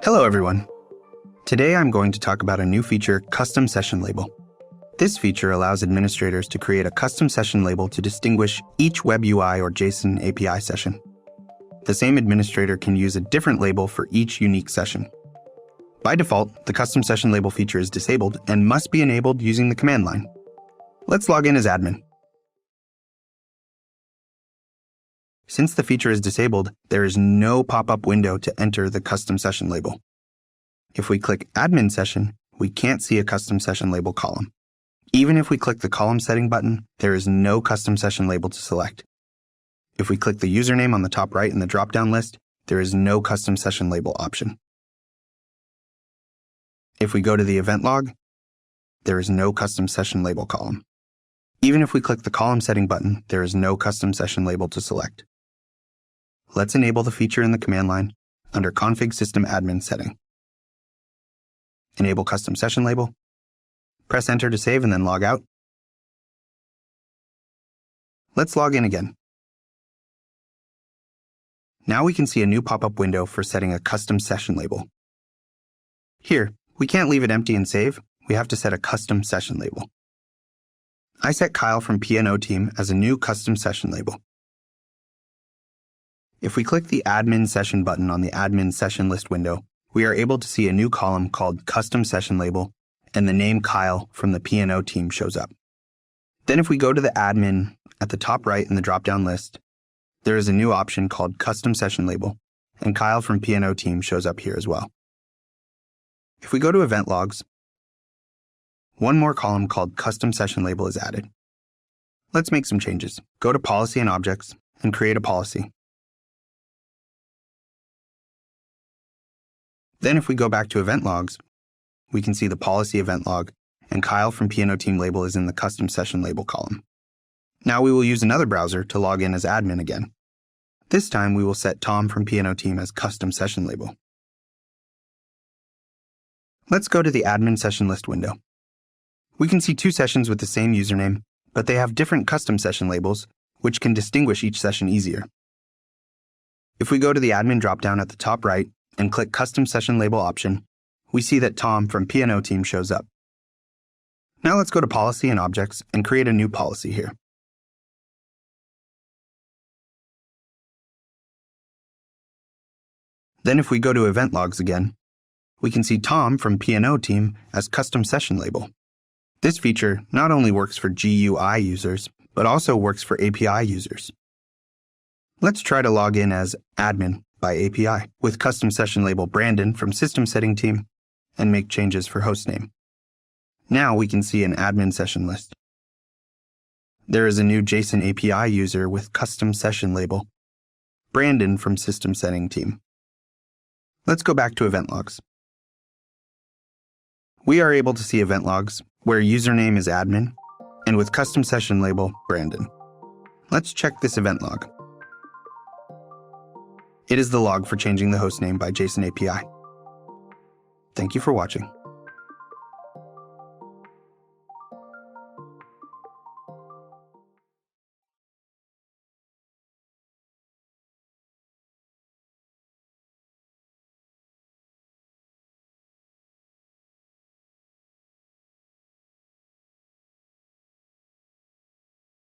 Hello everyone. Today I'm going to talk about a new feature, Custom Session Label. This feature allows administrators to create a custom session label to distinguish each web UI or JSON API session. The same administrator can use a different label for each unique session. By default, the custom session label feature is disabled and must be enabled using the command line. Let's log in as admin. Since the feature is disabled, there is no pop-up window to enter the custom session label. If we click Admin Session, we can't see a custom session label column. Even if we click the column setting button, there is no custom session label to select. If we click the username on the top right in the drop-down list, there is no custom session label option. If we go to the event log, there is no custom session label column. Even if we click the column setting button, there is no custom session label to select. Let's enable the feature in the command line under Config System Admin Setting. Enable Custom Session Label. Press Enter to save and then log out. Let's log in again. Now we can see a new pop-up window for setting a custom session label. Here, we can't leave it empty and save. We have to set a custom session label. I set Kyle from P&O team as a new custom session label. If we click the Admin Session button on the Admin Session List window, we are able to see a new column called Custom Session Label, and the name Kyle from the P&O team shows up. Then if we go to the admin at the top right in the drop-down list, there is a new option called Custom Session Label, and Kyle from P&O team shows up here as well. If we go to event logs, one more column called Custom Session Label is added. Let's make some changes. Go to Policy and Objects and create a policy. Then if we go back to event logs, we can see the policy event log, and Kyle from P&O team label is in the custom session label column. Now we will use another browser to log in as admin again. This time we will set Tom from P&O team as custom session label. Let's go to the admin session list window. We can see two sessions with the same username, but they have different custom session labels, which can distinguish each session easier. If we go to the admin dropdown at the top right and click Custom Session Label option, we see that Tom from P&O team shows up. Now let's go to Policy and Objects and create a new policy here. Then if we go to Event Logs again, we can see Tom from P&O team as custom session label. This feature not only works for GUI users, but also works for API users. Let's try to log in as admin by API with custom session label Brandon from System Setting team and make changes for hostname. Now we can see an admin session list. There is a new JSON API user with custom session label Brandon from System Setting team. Let's go back to event logs. We are able to see event logs where username is admin and with custom session label Brandon. Let's check this event log. It is the log for changing the hostname by JSON API. Thank you for watching.